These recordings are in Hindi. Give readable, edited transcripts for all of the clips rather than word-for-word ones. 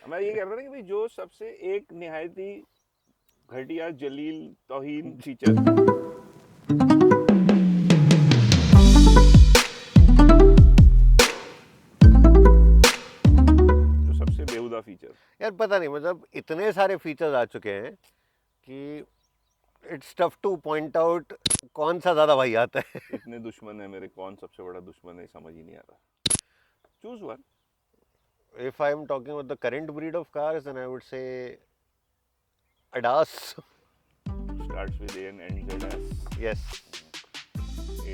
मैं ये कह रहा था कि भाई जो सबसे एक निहायती घटिया जलील तौहीन फीचर, जो सबसे बेहुदा फीचर। यार पता नहीं, मतलब इतने सारे फीचर्स आ चुके हैं कि it's tough two point out कौन सा ज्यादा भाई आता है। इतने दुश्मन है मेरे, कौन सबसे बड़ा दुश्मन है समझ ही नहीं आ रहा। Choose one. If I am talking about the current breed of cars, then I would say ADAS. Starts with A and ends with S. Yes.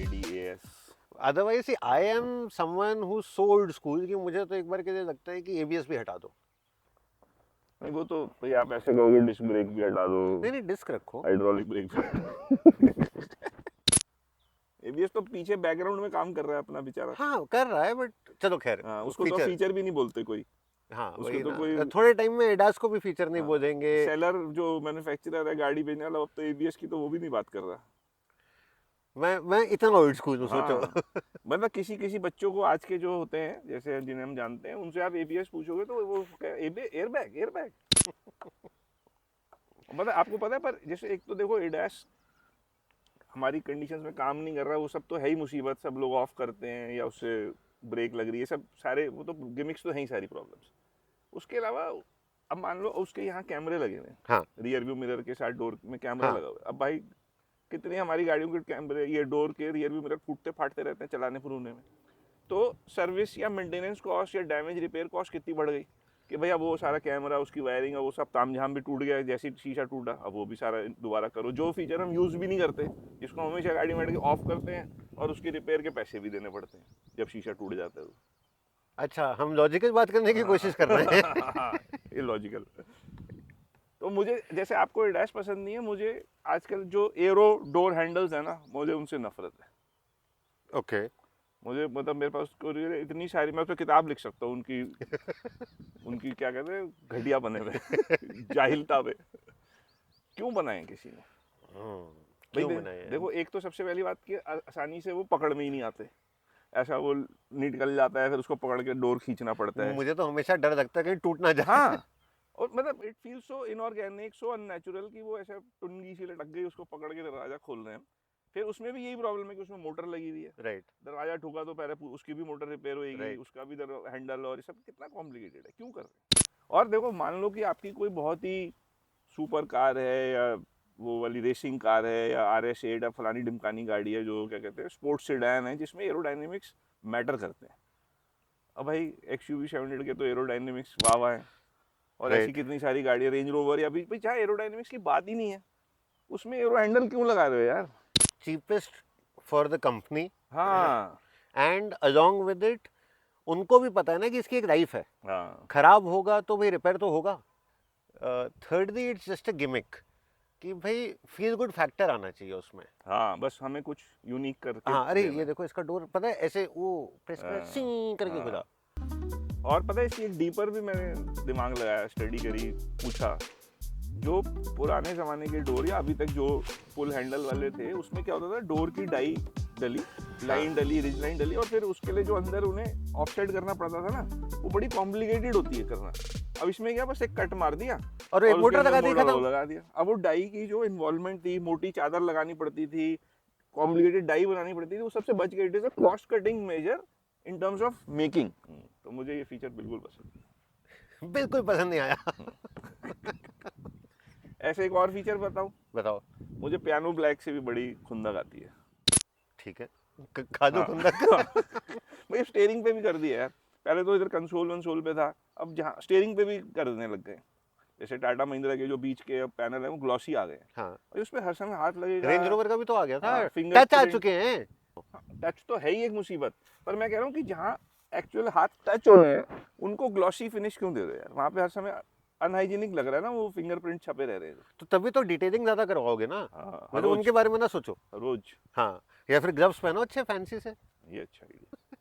ADAS। Otherwise, see, I am someone who's so old school कि मुझे तो एक बार के लिए लगता है कि ABS भी हटा दो। नहीं वो तो भाई आप ऐसे कहोगे डिस्क ब्रेक भी हटा दो, नहीं नहीं, डिस्क रखो। हाइड्रोलिक ब्रेक भी। एबीएस तो पीछे बैकग्राउंड में काम कर रहा है अपना बेचारा। हाँ कर रहा है, बट चलो खैर हाँ उसको तो फीचर। फीचर भी नहीं बोलते कोई। हाँ उसके वही तो ना, कोई, थोड़े टाइम में ADAS को भी फीचर नहीं हाँ बोलेंगे। सेलर जो मैन्युफैक्चरर है गाड़ी बेचने वाला, अब तो एबीएस की तो वो भी नहीं बात कर रहा। मैं इतना ओल्ड स्कूल हूँ, सोचो। हाँ मतलब किसी किसी बच्चों को आज के जो होते हैं जैसे जिन्हें हम जानते हैं, उनसे आप एबीएस पूछोगे तो वो एयरबैग एयरबैग। मतलब आपको पता है, पर जैसे एक तो देखो एडास हमारी कंडीशंस में काम नहीं कर रहा, वो सब तो है ही मुसीबत, सब लोग ऑफ करते हैं या उससे ब्रेक लग रही है, सब सारे वो तो गिमिक्स तो है ही सारी प्रॉब्लम्स। उसके अलावा अब मान लो उसके यहाँ कैमरे लगे हुए हैं, हाँ रियर व्यू मिरर के साथ डोर में कैमरा हाँ लगा हुआ है। अब भाई कितनी हमारी गाड़ियों के कैमरे, ये डोर के रियर व्यू मिरर फूटते फाटते रहते हैं चलाने फिरने में। तो सर्विस या मेंटेनेंस कॉस्ट या डैमेज रिपेयर कॉस्ट कितनी बढ़ गई कि भैया वो सारा कैमरा उसकी वायरिंग है वो सब तामझाम भी टूट गया, जैसे शीशा टूटा अब वो भी सारा दोबारा करो, जो फीचर हम यूज़ भी नहीं करते, जिसको हम हमेशा गाड़ी में ऑफ करते हैं और उसके रिपेयर के पैसे भी देने पड़ते हैं जब शीशा टूट जाता है तो। अच्छा, हम लॉजिकल बात करने की कोशिश कर रहे हैं। ये लॉजिकल। तो मुझे जैसे आपको डैश पसंद नहीं है, मुझे आजकल जो एरो डोर हैंडल्स है ना, मुझे उनसे नफरत है। ओके। मुझे मतलब मेरे पास इतनी सारी, मैं तो किताब लिख सकता हूँ उनकी, उनकी क्या कहते हैं घटिया बने हुए जाहिलता पे। क्यों बनाए किसी ने भाई? क्यों बनाए हैं? देखो एक तो सबसे पहली बात कि आसानी से वो पकड़ में ही नहीं आते, ऐसा वो निकल जाता है, फिर उसको पकड़ के डोर खींचना पड़ता है। मुझे तो हमेशा डर लगता है कहीं टूट ना जाए। हाँ, और मतलब it feel so inorganic so unnatural कि वो ऐसा टुनगी सी लटक गई, उसको पकड़ के दरवाजा खोल रहे हैं। फिर उसमें भी यही प्रॉब्लम है कि उसमें मोटर लगी हुई है, राइट दरवाजा ठुका तो पहले उसकी भी मोटर रिपेयर होगी, राइट। उसका भी हैंडल, और ये सब कितना कॉम्प्लिकेटेड है, क्यों कर रहे हैं? और देखो मान लो कि आपकी कोई बहुत ही सुपर कार है या वो वाली रेसिंग कार है या RS8 या फलानी ढिमकानी गाड़ी है जो क्या कहते हैं स्पोर्ट्स सेडान है जिसमें एरोडायनेमिक्स मैटर करते हैं। अब भाई XUV 700 के तो एरोडायनेमिक्स वाह वाह है, और ऐसी राइट। कितनी सारी गाड़ियाँ, रेंज रोवर या भी भाई जहाँ एरोडायनेमिक्स की बात ही नहीं है, उसमें एरो हैंडल क्यों लगा रहे हो यार? चीपेस्ट फॉर द कंपनी, हाँ एंड अलोंग विद इट उनको भी पता है ना कि इसकी एक लाइफ है। हाँ खराब होगा तो भाई रिपेयर तो होगा। Thirdly it's just a gimmick कि भाई फील गुड फैक्टर आना चाहिए उसमें। हाँ, बस हमें कुछ यूनिक करके हाँ, अरे देना ये है। देखो इसका डोर पता है ऐसे वो प्रेस कर हाँ सिंग करके खुला। हाँ। और पता है इसकी एक डीपर भी मैंने दिमाग लगाया, स्टडी करी, पूछा जो पुराने ज़माने के डोर या अभी तक जो पुल हैंडल वाले थे उसमें क्या होता था, डोर की डाई डली, हाँ लाइन डली, रिज लाइन डली, और फिर उसके लिए जो अंदर उन्हें ऑफसेट करना पड़ता था ना, वो बड़ी कॉम्प्लिकेटेड होती है करना। अब इसमें क्या, बस एक कट मार दिया और एक और उसके मोटर अंदर लगा दी, मोटर वो खत्म। लगा दिया। अब वो डाई की जो इन्वॉल्वमेंट थी, मोटी चादर लगानी पड़ती थी, कॉम्प्लिकेटेड डाई बनानी पड़ती थी, वो सबसे बच गई। It is a cost cutting measure in terms of making. तो मुझे ये फीचर बिल्कुल पसंद बिल्कुल पसंद नहीं आया। है। ऐसे एक और फीचर बताऊं, बताओ। मुझे पियानो ब्लैक से भी बड़ी खुंदक आती है। ठीक है, खा दो हाँ खुंदक। भाई स्टेयरिंग पे भी कर दिया यार, पहले तो इधर कंसोल वंसोल पे था, अब जहाँ स्टेयरिंग पे भी करने लग गए। जैसे टाटा महिंद्रा के जो बीच के पैनल है वो ग्लॉसी आ गए हैं, हाँ, और उस पर हर समय हाथ लगेगा। रेंज रोवर का भी तो आ गया था। हाँ टच आ फिंगरप्रिंट। चुके हैं। टच तो है ही एक मुसीबत, पर मैं कह रहा हूँ कि जहाँ एक्चुअल हाथ टच हो रहे हैं उनको ग्लॉसी फिनिश क्यों दे रहे हो यार? वहाँ पे हर समय अनहाइजीनिक लग रहा है ना, वो फिंगरप्रिंट छपे रह रहे हैं। तो तभी तो डिटेलिंग ज्यादा करवाओगे ना। हाँ हर मतलब रोज, उनके बारे में ना सोचो। हर रोज। हाँ, या फिर ग्लव्स पहनो अच्छे फैंसी से। ये अच्छा आइडिया।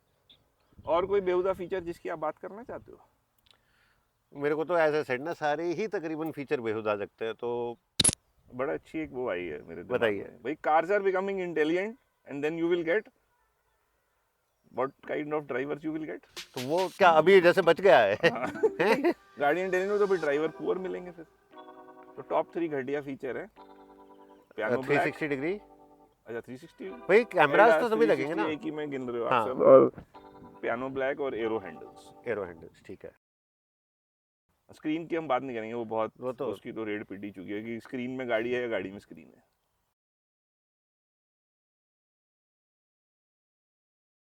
और कोई बेहुदा फीचर जिसकी आप बात करना चाहते हो? मेरे को तो ऐसे सेट ना सारे ही तकरीबन फीचर बेहुदा लगते हैं, तो बड़ा अच्छी एक वो आई है मेरे दिमाग बताइए। में भाई, cars are becoming intelligent and then you will get what kind of drivers you will get. तो वो क्या अभी जैसे बच गया है? गार्डियन डेनियल में तो भी ड्राइवर पुअर मिलेंगे फिर। तो टॉप 3 घटिया फीचर है, पियानो ब्लैक। 360 डिग्री अच्छा 360 भाई कैमरास तो सभी 360 लगेंगे ना। एक ही में गिन रहे हो हाँ। आप सब। और पियानो ब्लैक और एरो हैंडल्स। एरो हैंडल्स ठीक है। स्क्रीन की हम बात नहीं करेंगे, वो बहुत वो तो उसकी तो रेड पिटी चुकी है कि स्क्रीन में गाड़ी है या गाड़ी में स्क्रीन है।